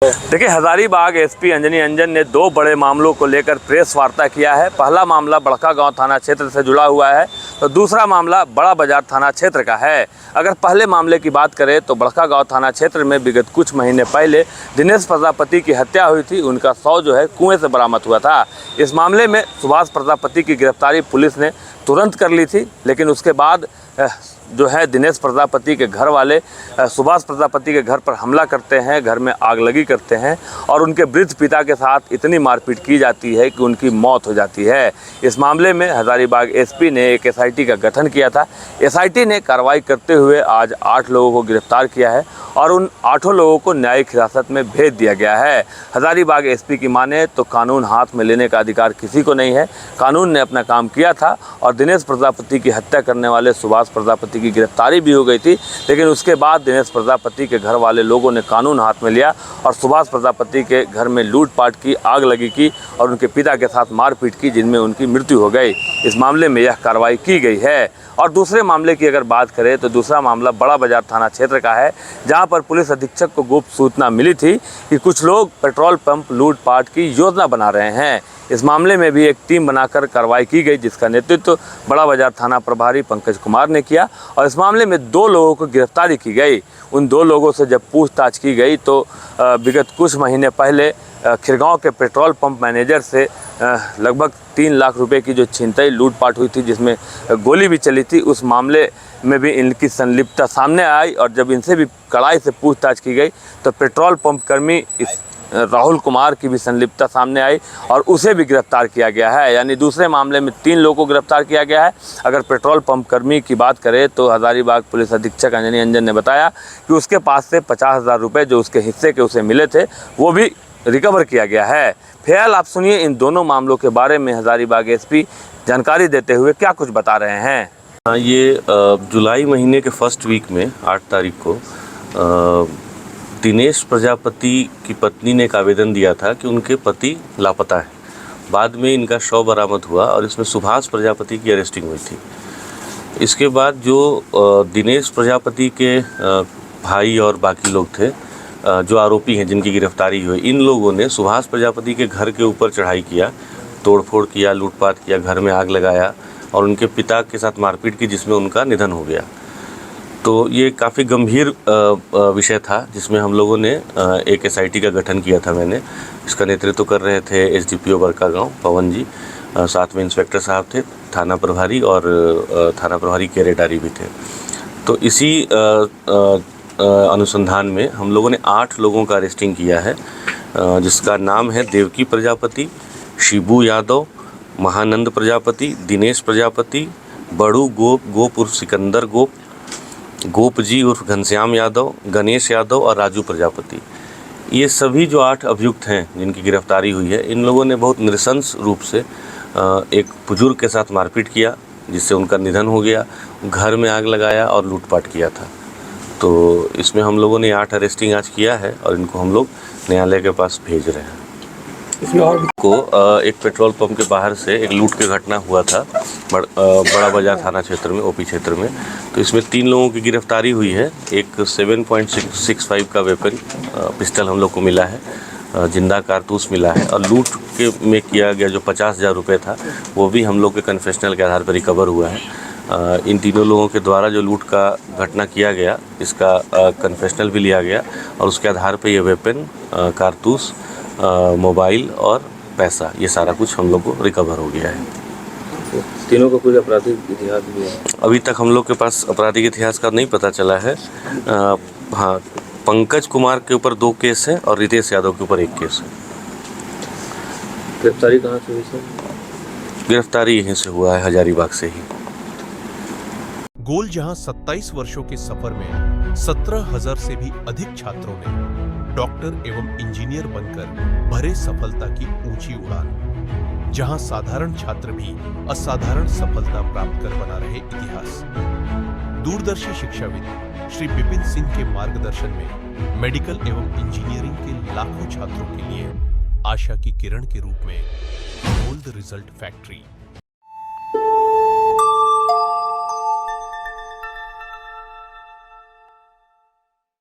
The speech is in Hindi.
देखिए, हजारीबाग एसपी अंजनी अंजन ने दो बड़े मामलों को लेकर प्रेस वार्ता किया है। पहला मामला बड़कागांव थाना क्षेत्र से जुड़ा हुआ है तो दूसरा मामला बड़ा बाजार थाना क्षेत्र का है। अगर पहले मामले की बात करें तो बड़कागांव थाना क्षेत्र में विगत कुछ महीने पहले दिनेश प्रजापति की हत्या हुई थी। उनका शव जो है कुएं से बरामद हुआ था। इस मामले में सुभाष प्रजापति की गिरफ्तारी पुलिस ने तुरंत कर ली थी, लेकिन उसके बाद जो है दिनेश प्रजापति के घर वाले सुभाष प्रजापति के घर पर हमला करते हैं, घर में आगलगी करते हैं और उनके वृद्ध पिता के साथ इतनी मारपीट की जाती है कि उनकी मौत हो जाती है। इस मामले में हजारीबाग एसपी ने एक एसआईटी का गठन किया था। एसआईटी ने कार्रवाई करते हुए आज 8 लोगों को गिरफ्तार किया है और उन 8 लोगों को न्यायिक हिरासत में भेज दिया गया है। हजारीबाग एसपी की माने तो कानून हाथ में लेने का अधिकार किसी को नहीं है। कानून ने अपना काम किया था और दिनेश प्रजापति की हत्या करने वाले सुभाष प्रजापति की गिरफ्तारी भी हो गई थी, लेकिन उसके बाद दिनेश प्रजापति के घर वाले लोगों ने कानून हाथ में लिया और सुभाष प्रजापति के घर में लूटपाट की, आगलगी की और उनके पिता के साथ मारपीट की, जिनमें उनकी मृत्यु हो गई। इस मामले में यह कार्रवाई की गई है। और दूसरे मामले की अगर बात करें तो दूसरा मामला बड़ा बाजार थाना क्षेत्र का है, जहां पर पुलिस अधीक्षक को गुप्त सूचना मिली थी कि कुछ लोग पेट्रोल पंप लूटपाट की योजना बना रहे हैं। इस मामले में भी एक टीम बनाकर कार्रवाई की गई, जिसका नेतृत्व बड़ा बाजार थाना प्रभारी पंकज कुमार ने किया और इस मामले में 2 लोगों को गिरफ्तारी की गई। उन 2 लोगों से जब पूछताछ की गई तो विगत कुछ महीने पहले खिरगांव के पेट्रोल पंप मैनेजर से लगभग 3 लाख रुपए की जो छिनतई लूटपाट हुई थी, जिसमें गोली भी चली थी, उस मामले में भी इनकी संलिप्तता सामने आई और जब इनसे भी कड़ाई से पूछताछ की गई तो पेट्रोल पंप कर्मी इस राहुल कुमार की भी संलिप्तता सामने आई और उसे भी गिरफ्तार किया गया है। यानी दूसरे मामले में 3 लोगों को गिरफ्तार किया गया है। अगर पेट्रोल पंप कर्मी की बात करें तो हजारीबाग पुलिस अधीक्षक अंजनी अंजन ने बताया कि उसके पास से 50,000 रुपये जो उसके हिस्से के उसे मिले थे वो भी रिकवर किया गया है। फिलहाल आप सुनिए इन दोनों मामलों के बारे में हजारीबाग एसपी जानकारी देते हुए क्या कुछ बता रहे हैं। ये जुलाई महीने के फर्स्ट वीक में 8 तारीख को दिनेश प्रजापति की पत्नी ने एक आवेदन दिया था कि उनके पति लापता है। बाद में इनका शव बरामद हुआ और इसमें सुभाष प्रजापति की अरेस्टिंग हुई थी। इसके बाद जो दिनेश प्रजापति के भाई और बाकी लोग थे जो आरोपी हैं जिनकी गिरफ्तारी हुई, इन लोगों ने सुभाष प्रजापति के घर के ऊपर चढ़ाई किया, तोड़फोड़ किया, लूटपाट किया, घर में आग लगाया और उनके पिता के साथ मारपीट की, जिसमें उनका निधन हो गया। तो ये काफ़ी गंभीर विषय था, जिसमें हम लोगों ने एक एसआईटी का गठन किया था। मैंने इसका नेतृत्व कर रहे थे एसडीपीओ बड़कागांव पवन जी, साथ में इंस्पेक्टर साहब थे, थाना प्रभारी और थाना प्रभारी केरेडारी भी थे। तो इसी अनुसंधान में हम लोगों ने 8 लोगों का अरेस्टिंग किया है, जिसका नाम है देवकी प्रजापति, शिबू यादव, महानंद प्रजापति, दिनेश प्रजापति, बड़ू गोप उर्फ सिकंदर गोप जी उर्फ घनश्याम यादव, गणेश यादव और राजू प्रजापति। ये सभी जो 8 अभियुक्त हैं जिनकी गिरफ्तारी हुई है, इन लोगों ने बहुत नृशंस रूप से एक बुजुर्ग के साथ मारपीट किया, जिससे उनका निधन हो गया, घर में आग लगाया और लूटपाट किया था। तो इसमें हम लोगों ने 8 अरेस्टिंग आज किया है और इनको हम लोग न्यायालय के पास भेज रहे हैं। इसमें और को एक पेट्रोल पंप के बाहर से एक लूट की घटना हुआ था बड़ा बाजार थाना क्षेत्र में, ओपी क्षेत्र में। तो इसमें 3 लोगों की गिरफ्तारी हुई है। एक 7.65 का वेपन पिस्टल हम लोग को मिला है, जिंदा कारतूस मिला है और लूट के में किया गया जो 50,000 रुपये था वो भी हम लोग के कन्फेशनल के आधार पर रिकवर हुआ है। इन तीनों लोगों के द्वारा जो लूट का घटना किया गया, इसका कन्फेशनल भी लिया गया और उसके आधार पर ये वेपन, कारतूस, मोबाइल और पैसा, ये सारा कुछ हम लोग को रिकवर हो गया है। तीनों का कोई आपराधिक इतिहास भी है? अभी तक हम लोग के पास आपराधिक इतिहास का नहीं पता चला है। हाँ, पंकज कुमार के ऊपर 2 केस हैं और रितेश यादव के ऊपर 1 केस है। गिरफ्तारी कहाँ से हुई सर? गिरफ्तारी यहीं से हुआ है, हजारीबाग से ही। गोल जहां 27 वर्षों के सफर में 17,000 से भी अधिक छात्रों ने डॉक्टर एवं इंजीनियर बनकर भरे सफलता की ऊंची उड़ान, जहां साधारण छात्र भी असाधारण सफलता प्राप्त कर बना रहे इतिहास। दूरदर्शी शिक्षाविद श्री विपिन सिंह के मार्गदर्शन में मेडिकल एवं इंजीनियरिंग के लाखों छात्रों के लिए आशा की किरण के रूप में गोल्ड रिजल्ट फैक्ट्री